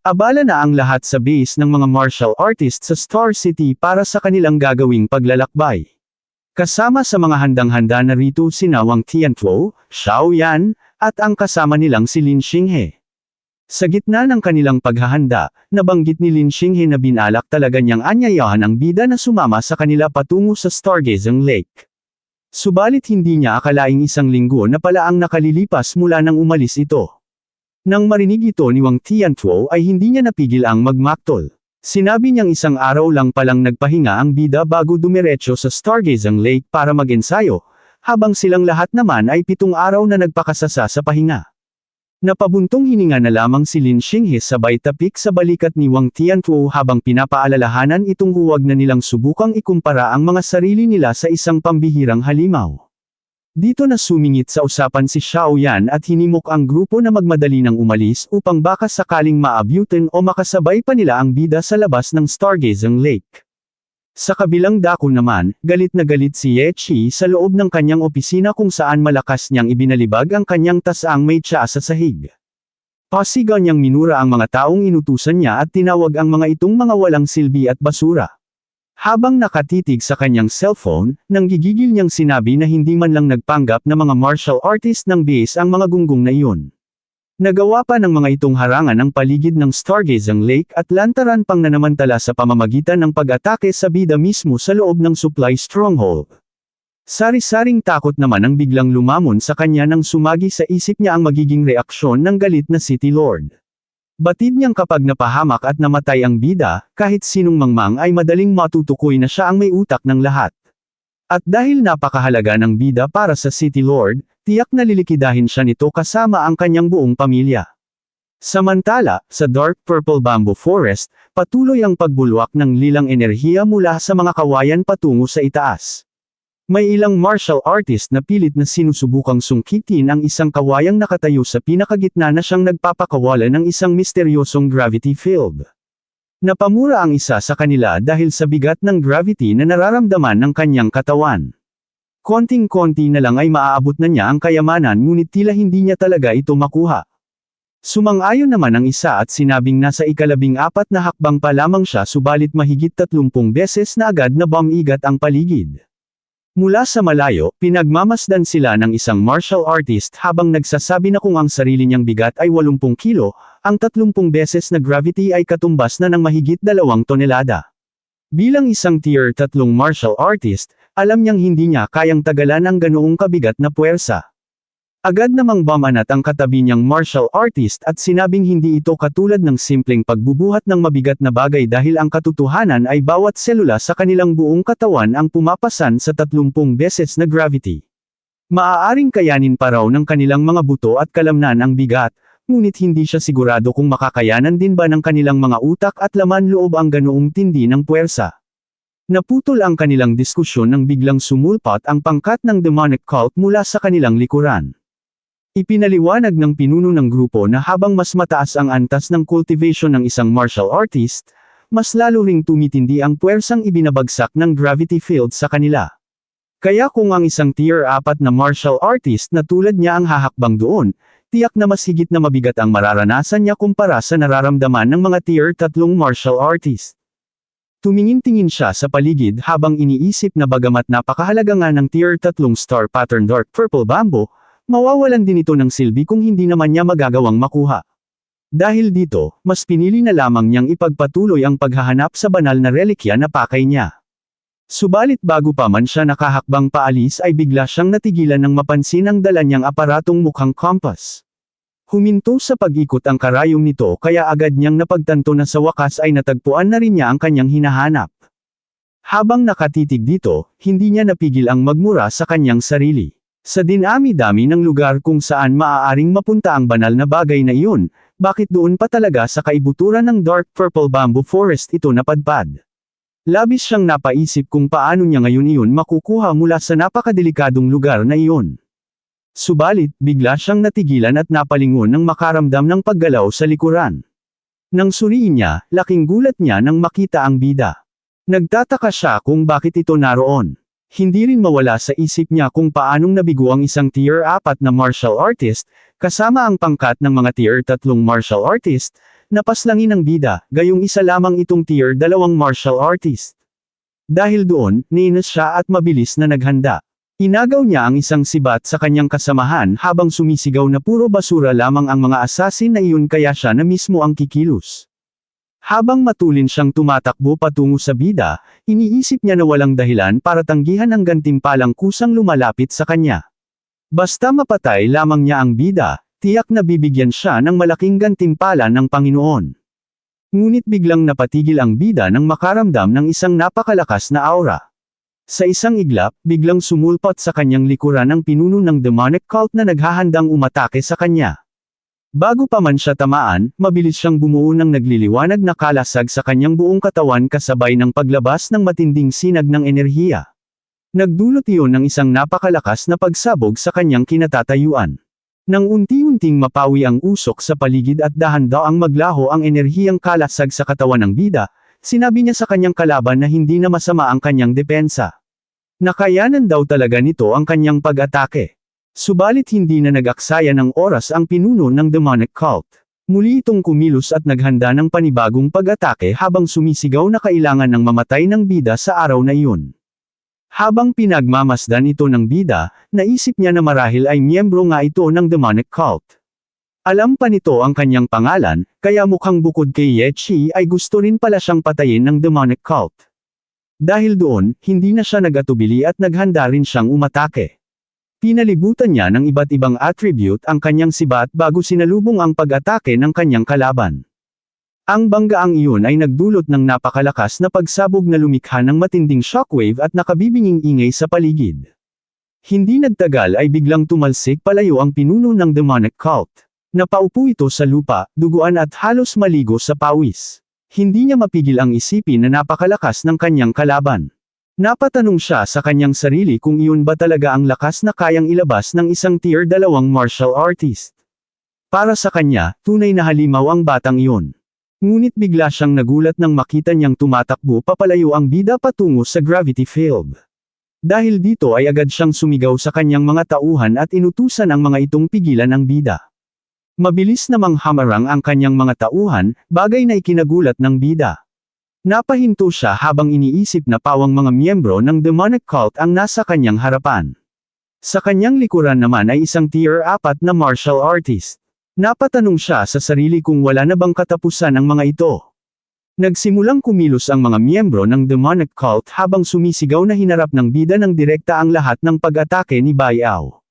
Abala na ang lahat sa base ng mga martial artists sa Star City para sa kanilang gagawing paglalakbay. Kasama sa mga handang-handa na rito sina Wang Tiantuo, Xiao Yan, at ang kasama nilang si Lin Xinghe. Sa gitna ng kanilang paghahanda, nabanggit ni Lin Xinghe na binalak talaga niyang anyayahan ang bida na sumama sa kanila patungo sa Stargazing Lake. Subalit hindi niya akalaing isang linggo na pala ang nakalilipas mula nang umalis ito. Nang marinig ito ni Wang Tiantuo ay hindi niya napigil ang magmaktol. Sinabi niyang isang araw lang palang nagpahinga ang bida bago dumiretso sa Stargazing Lake para mag-ensayo, habang silang lahat naman ay 7 araw na nagpakasasa sa pahinga. Napabuntong hininga na lamang si Lin Xinghe sabay tapik sa balikat ni Wang Tiantuo habang pinapaalalahanan itong huwag na nilang subukang ikumpara ang mga sarili nila sa isang pambihirang halimaw. Dito na sumingit sa usapan si Xiao Yan at hinimok ang grupo na magmadali nang umalis upang baka sakaling maabutin o makasabay pa nila ang bida sa labas ng Stargazing Lake. Sa kabilang dako naman, galit na galit si Ye Qi sa loob ng kanyang opisina kung saan malakas niyang ibinalibag ang kanyang tasaang may tsaa sa sahig. Pasigaw niyang minura ang mga taong inutusan niya at tinawag ang mga itong mga walang silbi at basura. Habang nakatitig sa kanyang cellphone, nang gigigil niyang sinabi na hindi man lang nagpanggap na mga martial artist ng base ang mga gunggong na iyon. Nagawa pa ng mga itong harangan ang paligid ng Stargazing Lake at lantaran pang nanamantala sa pamamagitan ng pag-atake sa bida mismo sa loob ng supply stronghold. Sari-saring takot naman ang biglang lumamon sa kanya nang sumagi sa isip niya ang magiging reaksyon ng galit na City Lord. Batid niyang kapag napahamak at namatay ang bida, kahit sinong mangmang ay madaling matutukoy na siya ang may utak ng lahat. At dahil napakahalaga ng bida para sa City Lord, tiyak na lilikidahin siya nito kasama ang kanyang buong pamilya. Samantala, sa Dark Purple Bamboo Forest, patuloy ang pagbulwak ng lilang enerhiya mula sa mga kawayan patungo sa itaas. May ilang martial artist na pilit na sinusubukang sungkitin ang isang kawayang nakatayo sa pinakagitna na siyang nagpapakawala ng isang misteryosong gravity field. Napamura ang isa sa kanila dahil sa bigat ng gravity na nararamdaman ng kanyang katawan. Konting-konti na lang ay maaabot na niya ang kayamanan ngunit tila hindi niya talaga ito makuha. Sumang-ayon naman ang isa at sinabing nasa ika-14 na hakbang pa lamang siya subalit mahigit 30 beses na agad na bumigat ang paligid. Mula sa malayo, pinagmamasdan sila ng isang martial artist habang nagsasabi na kung ang sarili niyang bigat ay 80 kilo, ang 30 beses na gravity ay katumbas na ng mahigit 2 tonelada. Bilang isang tier 3 martial artist, alam niyang hindi niya kayang tagalan ang ganoong kabigat na puwersa. Agad namang bumanat ang katabi niyang martial artist at sinabing hindi ito katulad ng simpleng pagbubuhat ng mabigat na bagay dahil ang katotohanan ay bawat selula sa kanilang buong katawan ang pumapasan sa 30 beses na gravity. Maaaring kayanin pa raw ng kanilang mga buto at kalamnan ang bigat, ngunit hindi siya sigurado kung makakayanan din ba ng kanilang mga utak at laman loob ang ganoong tindi ng puwersa. Naputol ang kanilang diskusyon nang biglang sumulpot ang pangkat ng demonic cult mula sa kanilang likuran. Ipinaliwanag ng pinuno ng grupo na habang mas mataas ang antas ng cultivation ng isang martial artist, mas lalo ring tumitindi ang puwersang ibinabagsak ng gravity field sa kanila. Kaya kung ang isang tier 4 na martial artist na tulad niya ang hahakbang doon, tiyak na mas higit na mabigat ang mararanasan niya kumpara sa nararamdaman ng mga tier 3 martial artist. Tumingin-tingin siya sa paligid habang iniisip na bagamat napakahalaga nga ng tier 3 star pattern Dark Purple Bamboo, mawawalan din ito ng silbi kung hindi naman niya magagawang makuha. Dahil dito, mas pinili na lamang niyang ipagpatuloy ang paghahanap sa banal na relikya na pakay niya. Subalit bago pa man siya nakahakbang paalis ay bigla siyang natigilan nang mapansin ang dala niyang aparatong mukhang compass. Huminto sa pag-ikot ang karayom nito kaya agad niyang napagtanto na sa wakas ay natagpuan na rin niya ang kanyang hinahanap. Habang nakatitig dito, hindi niya napigil ang magmura sa kanyang sarili. Sa dinami-dami ng lugar kung saan maaaring mapunta ang banal na bagay na iyon, bakit doon pa talaga sa kaibuturan ng Dark Purple Bamboo Forest ito napadpad? Labis siyang napaisip kung paano niya ngayon iyon makukuha mula sa napakadelikadong lugar na iyon. Subalit, bigla siyang natigilan at napalingon nang makaramdam ng paggalaw sa likuran. Nang suriin niya, laking gulat niya nang makita ang bida. Nagtataka siya kung bakit ito naroon. Hindi rin mawala sa isip niya kung paanong nabigo ang isang tier 4 na martial artist, kasama ang pangkat ng mga tier 3 martial artist, napaslangin ng bida, gayong isa lamang itong tier 2 martial artist. Dahil doon, niinis siya at mabilis na naghanda. Inagaw niya ang isang sibat sa kanyang kasamahan habang sumisigaw na puro basura lamang ang mga assassin na iyon kaya siya na mismo ang kikilos. Habang matulin siyang tumatakbo patungo sa bida, iniisip niya na walang dahilan para tanggihan ang gantimpalang kusang lumalapit sa kanya. Basta mapatay lamang niya ang bida, tiyak na bibigyan siya ng malaking gantimpala ng Panginoon. Ngunit biglang napatigil ang bida nang makaramdam ng isang napakalakas na aura. Sa isang iglap, biglang sumulpot sa kanyang likuran ang pinuno ng demonic cult na naghahandang umatake sa kanya. Bago pa man siya tamaan, mabilis siyang bumuo ng nagliliwanag na kalasag sa kanyang buong katawan kasabay ng paglabas ng matinding sinag ng enerhiya. Nagdulot iyon ng isang napakalakas na pagsabog sa kanyang kinatatayuan. Nang unti-unting mapawi ang usok sa paligid at dahan-daang maglaho ang enerhiyang kalasag sa katawan ng bida, sinabi niya sa kanyang kalaban na hindi na masama ang kanyang depensa. Nakayanan daw talaga nito ang kanyang pag-atake. Subalit hindi na nag-aksaya ng oras ang pinuno ng demonic cult. Muli itong kumilos at naghanda ng panibagong pag-atake habang sumisigaw na kailangan ng mamatay ng bida sa araw na iyon. Habang pinagmamasdan ito ng bida, naisip niya na marahil ay miyembro nga ito ng demonic cult. Alam pa nito ang kanyang pangalan, kaya mukhang bukod kay Ye Chi ay gusto rin pala siyang patayin ng demonic cult. Dahil doon, hindi na siya nag-atubili at naghanda rin siyang umatake. Pinalibutan niya ng iba't ibang attribute ang kanyang sibat bago sinalubong ang pag-atake ng kanyang kalaban. Ang banggaang iyon ay nagdulot ng napakalakas na pagsabog na lumikha ng matinding shockwave at nakabibinging ingay sa paligid. Hindi nagtagal ay biglang tumalsik palayo ang pinuno ng demonic cult. Napaupo ito sa lupa, duguan at halos maligo sa pawis. Hindi niya mapigil ang isipin na napakalakas ng kanyang kalaban. Napatanong siya sa kanyang sarili kung iyon ba talaga ang lakas na kayang ilabas ng isang tier 2 martial artist. Para sa kanya, tunay na halimaw ang batang iyon. Ngunit bigla siyang nagulat nang makita niyang tumatakbo papalayo ang bida patungo sa gravity field. Dahil dito ay agad siyang sumigaw sa kanyang mga tauhan at inutusan ang mga itong pigilan ang bida. Mabilis namang hamarang ang kanyang mga tauhan, bagay na ikinagulat ng bida. Napahinto siya habang iniisip na pawang mga miyembro ng demonic cult ang nasa kanyang harapan. Sa kanyang likuran naman ay isang tier 4 na martial artist. Napatanong siya sa sarili kung wala na bang katapusan ang mga ito. Nagsimulang kumilos ang mga miyembro ng demonic cult habang sumisigaw na hinarap ng bida ng direkta ang lahat ng pag-atake ni Bai Ao.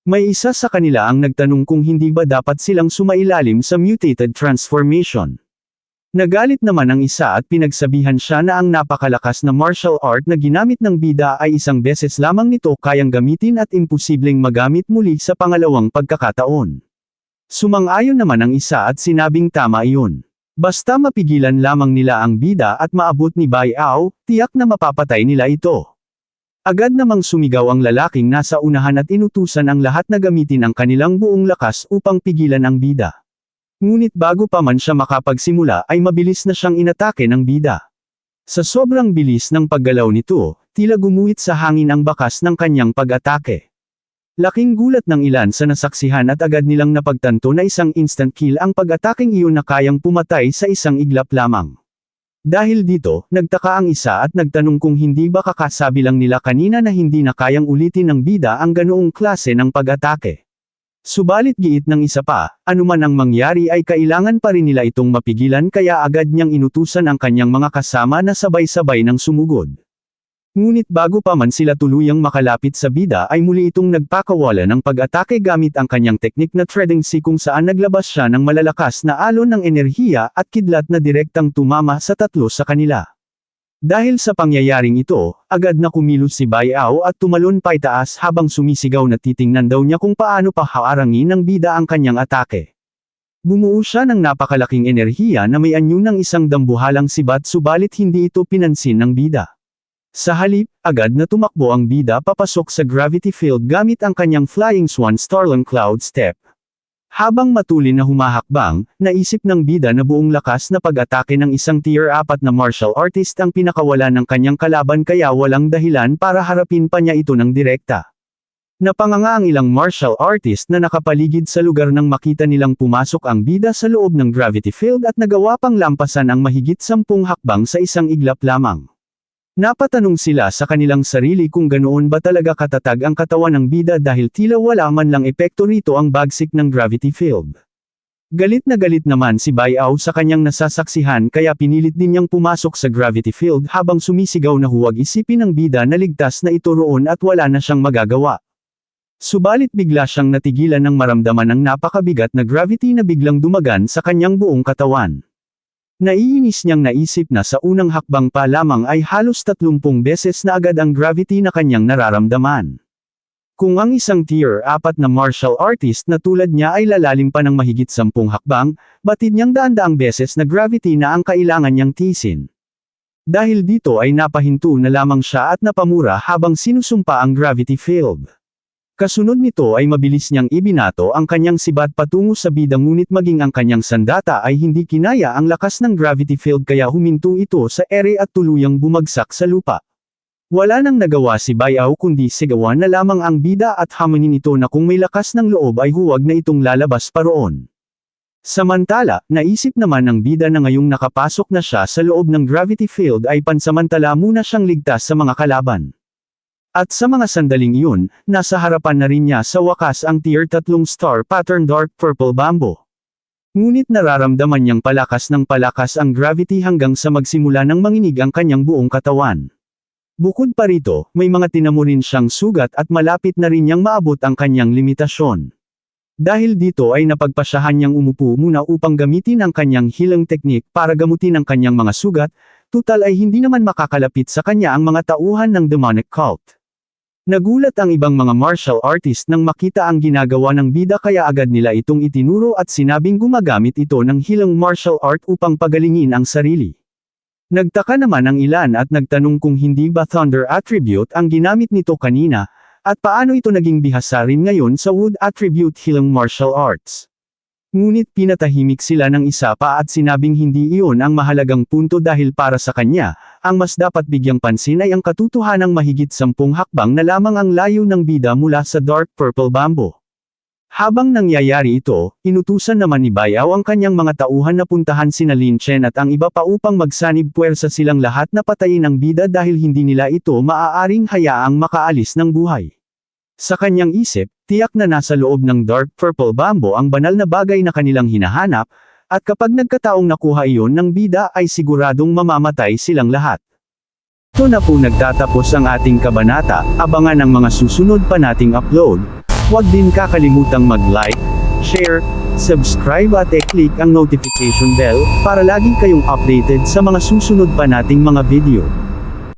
May isa sa kanila ang nagtanong kung hindi ba dapat silang sumailalim sa mutated transformation. Nagalit naman ang isa at pinagsabihan siya na ang napakalakas na martial art na ginamit ng bida ay isang beses lamang nito kayang gamitin at imposibleng magamit muli sa pangalawang pagkakataon. Sumang-ayon naman ang isa at sinabing tama iyon. Basta mapigilan lamang nila ang bida at maabot ni Bai Ao, tiyak na mapapatay nila ito. Agad namang sumigaw ang lalaking nasa unahan at inutusan ang lahat na gamitin ang kanilang buong lakas upang pigilan ang bida. Ngunit bago pa man siya makapagsimula ay mabilis na siyang inatake ng bida. Sa sobrang bilis ng paggalaw nito, tila gumuhit sa hangin ang bakas ng kanyang pag-atake. Laking gulat ng ilan sa nasaksihan at agad nilang napagtanto na isang instant kill ang pag-ataking iyon na kayang pumatay sa isang iglap lamang. Dahil dito, nagtaka ang isa at nagtanong kung hindi ba kakasabi lang nila kanina na hindi na kayang ulitin ng bida ang ganoong klase ng pag-atake. Subalit giit ng isa pa, anuman ang mangyari ay kailangan pa rin nila itong mapigilan kaya agad niyang inutusan ang kanyang mga kasama na sabay-sabay ng sumugod. Ngunit bago pa man sila tuluyang makalapit sa bida ay muli itong nagpakawala ng pag-atake gamit ang kanyang teknik na Treading Sea kung saan naglabas siya ng malalakas na alon ng enerhiya at kidlat na direktang tumama sa tatlo sa kanila. Dahil sa pangyayaring ito, agad na kumilos si Bai Ao at tumalon paitaas habang sumisigaw na titingnan daw niya kung paano pa haarangin ng bida ang kanyang atake. Bumuo siya ng napakalaking enerhiya na may anyo ng isang dambuhalang sibat subalit hindi ito pinansin ng bida. Sa halip, agad na tumakbo ang bida papasok sa gravity field gamit ang kanyang Flying Swan Starlong Cloud Step. Habang matulin na humahakbang, naisip ng bida na buong lakas na pag-atake ng isang tier 4 na martial artist ang pinakawala ng kanyang kalaban kaya walang dahilan para harapin pa niya ito ng direkta. Napanganga ang ilang martial artist na nakapaligid sa lugar nang makita nilang pumasok ang bida sa loob ng gravity field at nagawa pang lampasan ang mahigit 10 hakbang sa isang iglap lamang. Napatanong sila sa kanilang sarili kung ganoon ba talaga katatag ang katawan ng bida dahil tila wala man lang epekto rito ang bagsik ng gravity field. Galit na galit naman si Bayao sa kanyang nasasaksihan kaya pinilit din niyang pumasok sa gravity field habang sumisigaw na huwag isipin ng bida na ligtas na ito roon at wala na siyang magagawa. Subalit bigla siyang natigilan ng maramdaman ng napakabigat na gravity na biglang dumagan sa kanyang buong katawan. Naiinis niyang naisip na sa unang hakbang pa lamang ay halos 30 beses na agad ang gravity na kanyang nararamdaman. Kung ang isang tier 4 na martial artist na tulad niya ay lalalim pa ng mahigit 10 hakbang, batid niyang daan-daang beses na gravity na ang kailangan niyang tiisin. Dahil dito ay napahinto na lamang siya at napamura habang sinusumpa ang gravity field. Kasunod nito ay mabilis niyang ibinato ang kanyang sibat patungo sa bida ngunit maging ang kanyang sandata ay hindi kinaya ang lakas ng gravity field kaya huminto ito sa ere at tuluyang bumagsak sa lupa. Wala nang nagawa si Bayao kundi sigawan na lamang ang bida at hamanin ito na kung may lakas ng loob ay huwag na itong lalabas pa roon. Samantala, naisip naman ng bida na ngayong nakapasok na siya sa loob ng gravity field ay pansamantala muna siyang ligtas sa mga kalaban. At sa mga sandaling iyon, nasa harapan na rin niya sa wakas ang tier 3 star pattern dark purple bamboo. Ngunit nararamdaman niyang palakas ng palakas ang gravity hanggang sa magsimula ng manginig ang kanyang buong katawan. Bukod pa rito, may mga tinamo rin siyang sugat at malapit na rin niyang maabot ang kanyang limitasyon. Dahil dito ay napagpasyahan niyang umupo muna upang gamitin ang kanyang healing technique para gamutin ang kanyang mga sugat, tutal ay hindi naman makakalapit sa kanya ang mga tauhan ng demonic cult. Nagulat ang ibang mga martial artist nang makita ang ginagawa ng bida kaya agad nila itong itinuro at sinabing gumagamit ito ng healing martial art upang pagalingin ang sarili. Nagtaka naman ang ilan at nagtanong kung hindi ba thunder attribute ang ginamit nito kanina, at paano ito naging bihasa rin ngayon sa wood attribute healing martial arts. Ngunit pinatahimik sila ng isa pa at sinabing hindi iyon ang mahalagang punto dahil para sa kanya, ang mas dapat bigyang pansin ay ang katotohanang mahigit 10 hakbang na lamang ang layo ng bida mula sa dark purple bamboo. Habang nangyayari ito, inutusan naman ni Bayao ang kanyang mga tauhan na puntahan sina Lin Chen at ang iba pa upang magsanib puwersa silang lahat na patayin ang bida dahil hindi nila ito maaaring hayaang makaalis ng buhay. Sa kanyang isip, tiyak na nasa loob ng dark purple bamboo ang banal na bagay na kanilang hinahanap, at kapag nagkataong nakuha iyon ng bida ay siguradong mamamatay silang lahat. Ito na po nagtatapos ang ating kabanata, abangan ang mga susunod pa nating upload. Huwag din kakalimutang mag-like, share, subscribe at i-click ang notification bell para lagi kayong updated sa mga susunod pa nating mga video.